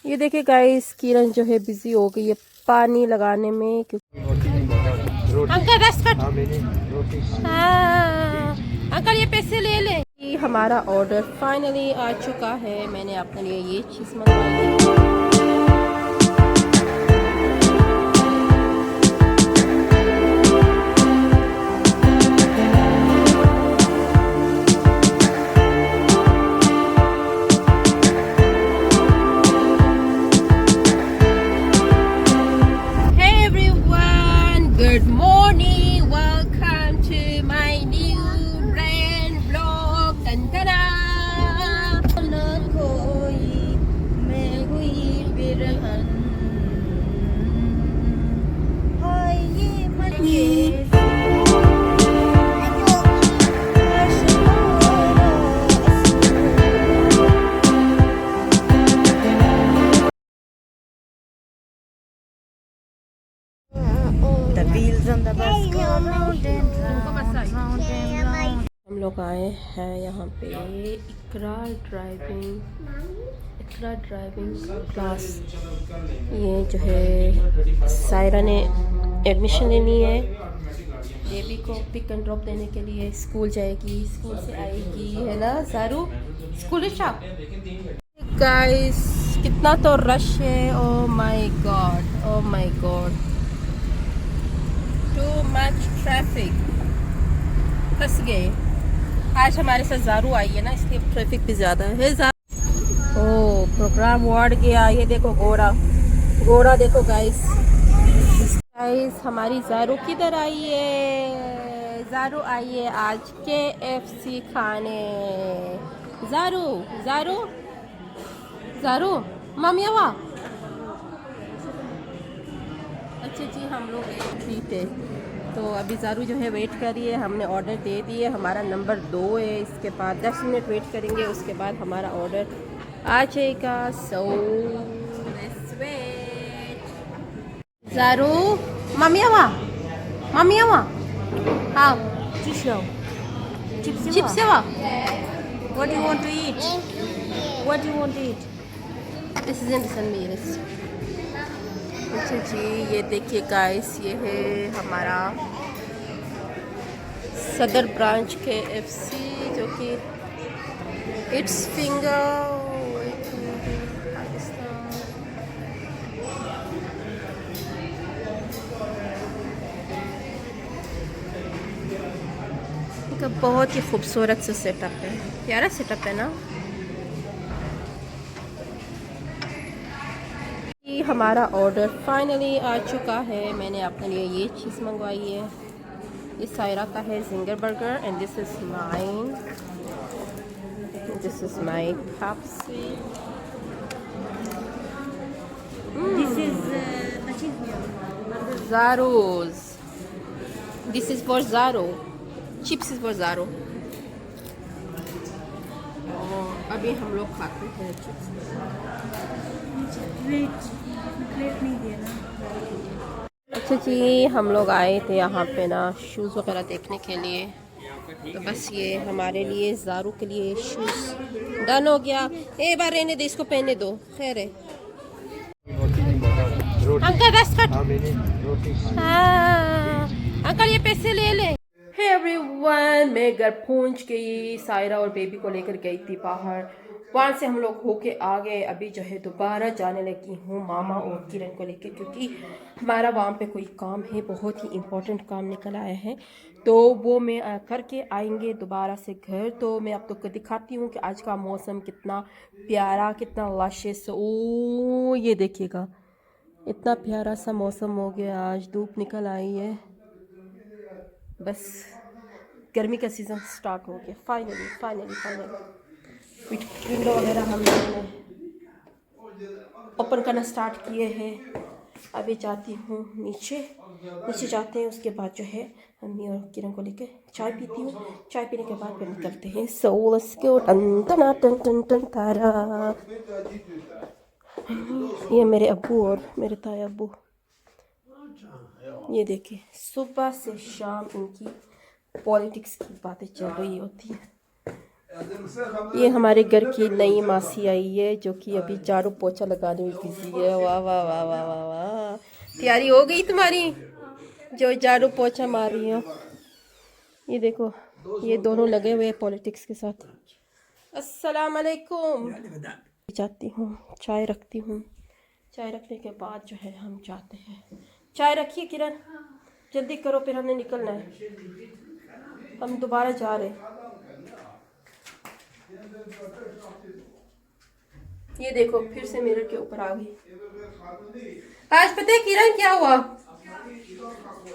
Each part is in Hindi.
ये देखिए गाइस, किरण जो है बिजी हो गई है पानी लगाने में अंकल अंकल ये पैसे ले ले। हमारा ऑर्डर फाइनली आ चुका है। मैंने अपने लिए ये चीज़ मंगवाई है। Good morning, welcome to my new brand vlog. Tantana. हम लोग आए हैं यहाँ पे इकरा ड्राइविंग क्लास। ये जो है सायरा ने एडमिशन लेनी है। बेबी को पिक एंड ड्रॉप देने के लिए स्कूल जाएगी, स्कूल से आएगी, है ना सारू? स्कूल शॉप गाइस, कितना तो रश है। Oh my God, too much traffic. फंस गए। आज हमारे साथ ज़ारू आई है ना, इसलिए ट्रैफिक भी ज़्यादा है। ओ प्रोग्राम वार्ड गया। ये देखो घोड़ा देखो गाइस, हमारी ज़ारू किधर आई है? ज़ारू आई है आज KFC खाने। ज़ारू मामिया वाह। अच्छा जी, हम लोग एक ट्रीट है तो अभी ज़ारू जो है वेट कर रही है। हमने ऑर्डर दे दिए, हमारा नंबर 2 है। इसके बाद 10 मिनट वेट करेंगे, उसके बाद हमारा ऑर्डर आ जाएगा। So let's wait. ज़ारू मामिया वाह हाँ चिप्स वाह। What do you want to eat? This is in meals. अच्छा जी, ये देखिए गाइस, ये है हमारा सदर ब्रांच KFC जो कि इट्स फिंगर का बहुत ही खूबसूरत सा सेटअप है, प्यारा सेटअप है ना। हमारा ऑर्डर फाइनली आ चुका है। मैंने अपने लिए ये चीज़ मंगवाई है। ये सायरा का है ginger burger and this is my Pepsi. This is Zaro's. This is for Zaro. Chips is for Zaro. अभी हम लोग खाते हैं चिप्स। प्लेट नहीं दिया ना। अच्छा जी, हम लोग आए थे यहाँ पे ना शूज़ वगैरह देखने के लिए, तो बस ये हमारे लिए ज़ारू के लिए शूज़ डन हो गया। एक बार रहने दे, इसको पहने दो। खैर है अंकल, अंकल ये पैसे ले ले। हे एवरीवन, मैं घर पहुंच गई। सायरा और बेबी को लेकर गई थी बाहर, वहाँ से हम लोग होके आ गए। अभी जो है दोबारा जाने लगी हूँ मामा और किरण को लेकर, क्योंकि हमारा वहाँ पे कोई काम है, बहुत ही इम्पोर्टेंट काम निकल आया है, तो वो मैं करके आएंगे दोबारा से घर। तो मैं आप लोग को दिखाती हूँ कि आज का मौसम कितना प्यारा, कितना लशिश। ओ ये देखिएगा, इतना प्यारा सा मौसम हो गया। आज धूप निकल आई है, बस गर्मी का सीज़न स्टार्ट हो गया फाइनली। विंडो वगैरह हम लोगों ने ओपन करना स्टार्ट किए हैं। अभी जाती हूँ नीचे जाते हैं, उसके बाद जो है मम्मी और किरण को लेकर चाय पीती हूँ। चाय पीने के बाद फिर निकलते हैं। So let's go. टन तारा। ये मेरे अब्बू और मेरे ताया अब्बू, ये देखिए सुबह से शाम इनकी पॉलिटिक्स की बातें चल रही होती हैं। ये हमारे घर की नई मासी आई है जो कि अभी झाड़ू पोछा लगाने में बिजी है। वाह वाह वाह वाह वाह वाह, तैयारी हो गई तुम्हारी जो झाड़ू पोछा मार रही हो। ये देखो, ये दोनों लगे हुए हैं पॉलिटिक्स के साथ। अस्सलाम वालेकुम। जाती हूँ, चाय रखती हूँ। चाय रखने के बाद जो है हम जाते हैं। चाय रखिए किरण, जल्दी करो फिर हमने निकलना है। हम दोबारा जा रहे हैं। ये देखो फिर से मिरर के ऊपर आ गई। आज पता है किरण क्या हुआ,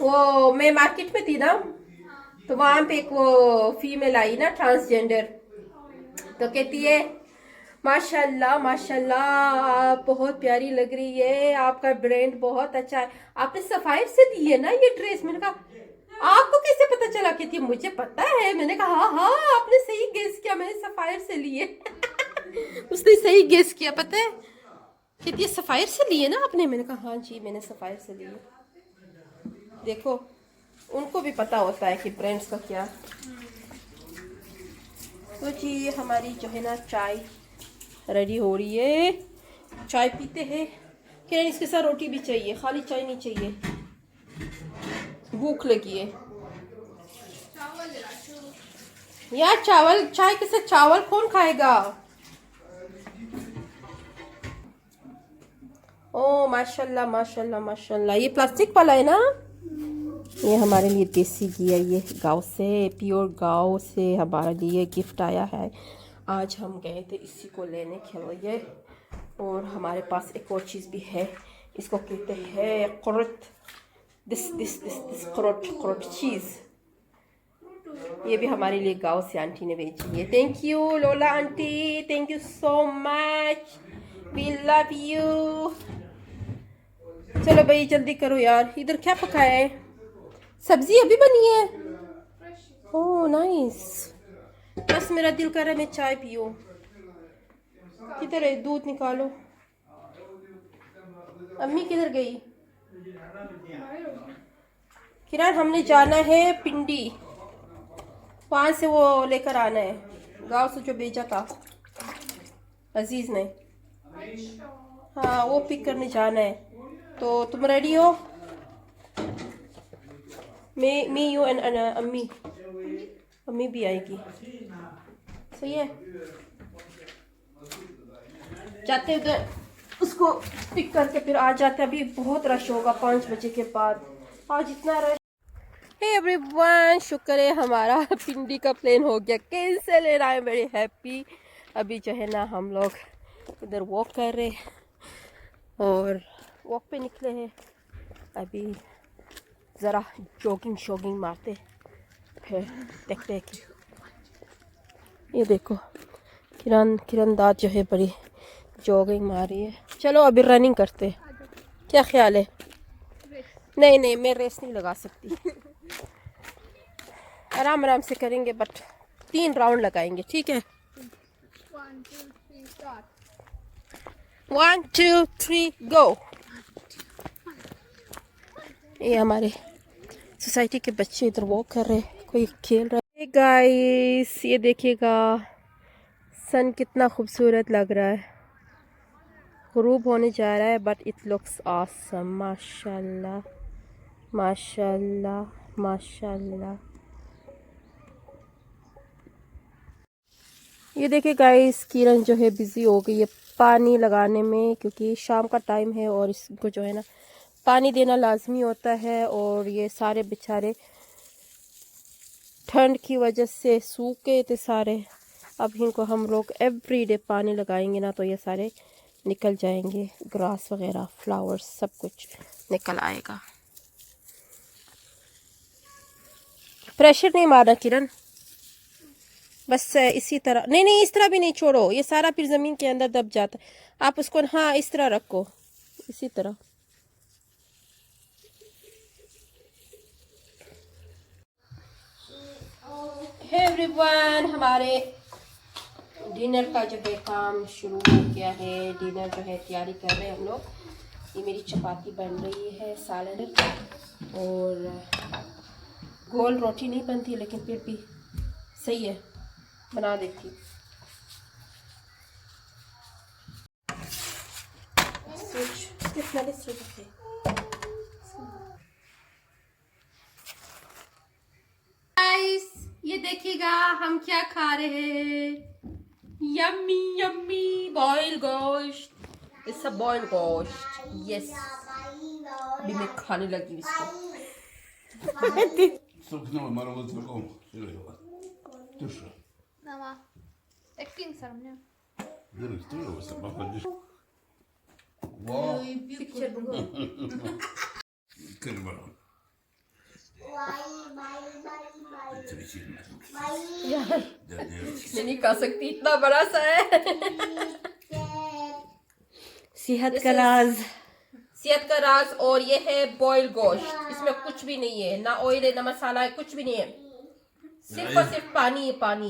वो मैं मार्केट में थी ना, तो वहां पे एक वो फीमेल आई ना, ट्रांसजेंडर, तो कहती है माशाल्लाह माशाल्लाह आप बहुत प्यारी लग रही है, आपका ब्रांड बहुत अच्छा है, आपने सफायर से दी है ना ये ड्रेस। मैंने कहा आपको कैसे पता चला? कहती है मुझे पता है। मैंने कहा हाँ हाँ आपने सही गेस किया, मैंने सफायर से लिए। उसने सही गेस किया, पता है। कहती है सफायर से लिए ना आपने? मैंने कहा हाँ जी मैंने सफायर से लिए। देखो उनको भी पता होता है कि ब्रांड्स का क्या। तो जी हमारी जो है ना चाय रेडी हो रही है। चाय पीते हैं। किरण इसके साथ रोटी भी चाहिए, खाली चाय नहीं चाहिए, भूख लगी है यार। चावल, चाय के साथ चावल कौन खाएगा? ओ माशाल्लाह माशाल्लाह माशाल्लाह। ये प्लास्टिक वाला है ना? ये हमारे लिए देसी घी है, ये गांव से, प्योर गांव से हमारे लिए गिफ्ट आया है। आज हम गए थे इसी को लेने के लिए। और हमारे पास एक और चीज़ भी है, इसको कहते हैं कुरत। दिस कुरत चीज़, ये भी हमारे लिए गांव से आंटी ने भेजी है। Thank you Lola aunty, thank you so much, we love you. चलो भाई जल्दी करो यार। इधर क्या पकाया है? सब्जी अभी बनी है? Oh nice. बस मेरा दिल कर रहा है मैं चाय पीऊं। किधर है? दूध निकालो। अम्मी किधर गई? किरण हमने जाना है पिंडी, वहां से वो लेकर आना है, गांव से जो भेजा था अजीज ने। हाँ वो पिक करने जाना है। तो तुम रेडी हो? मी यू एंड अम्मी। अम्मी भी आएगी, सही है। जाते उधर उसको पिक करके फिर आ जाते। अभी बहुत रश होगा 5 बजे के बाद, आज इतना रश। हे एवरीवन, शुक्र है हमारा पिंडी का प्लान हो गया cancel and I am very happy. अभी जो है ना हम लोग इधर वॉक कर रहे हैं और वॉक पे निकले हैं। अभी ज़रा जॉगिंग शॉगिंग मारते फिर देखते हैं कि। ये देखो किरण दाद जो है बड़ी जॉगिंग मार रही है। चलो अभी रनिंग करते हैं, क्या ख्याल है? नहीं नहीं मैं रेस नहीं लगा सकती, आराम आराम से करेंगे, बट 3 राउंड लगाएंगे, ठीक है? 1 2 3 गो। ये हमारे सोसाइटी के बच्चे इधर वॉक कर रहे हैं, कोई खेल रहा है। गाइस ये देखिएगा सन कितना खूबसूरत लग रहा है, ग़ुरूब होने जा रहा है, बट इट लुक्स ऑसम। माशाल्लाह माशाल्लाह माशाल्लाह। ये देखिए गाइस किरण जो है बिज़ी हो गई है पानी लगाने में, क्योंकि शाम का टाइम है और इसको जो है ना पानी देना लाजमी होता है। और ये सारे बेचारे ठंड की वजह से सूख गए थे सारे। अब इनको हम लोग एवरीडे पानी लगाएंगे ना तो ये सारे निकल जाएंगे, ग्रास वगैरह फ्लावर्स सब कुछ निकल आएगा। प्रेशर नहीं मारना किरण, बस इसी तरह। नहीं नहीं इस तरह भी नहीं, छोड़ो, ये सारा फिर ज़मीन के अंदर दब जाता है। आप उसको हाँ इस तरह रखो, इसी तरह। हे एवरीवन, हमारे डिनर का जो है काम शुरू हो गया है। डिनर जो है तैयारी कर रहे हैं हम लोग। ये मेरी चपाती बन रही है, सालन और गोल रोटी नहीं बनती लेकिन फिर भी सही है, बना देती हूँ। गाइस ये देखिएगा हम क्या खा रहे हैं, यम्मी यम्मी बॉयल गोश्त, इट्स अ बॉयल गोश्त, यस। अभी मैं खाने लगी इसको। Сукнула мороза другому. Ты что? Mama. Äkking sarmnya. Дыры, ты его сама ходишь. Вау. Кальмарон. Это сильно. Да, девочки. मैं नहीं खा सकती, इतना बड़ा सा है। सेहत का राज। सेहत का राज। और ये है बॉयल गोश्त, इसमें कुछ भी नहीं है, ना ऑयल है ना मसाला है, कुछ भी नहीं है, सिर्फ और सिर्फ पानी है, पानी।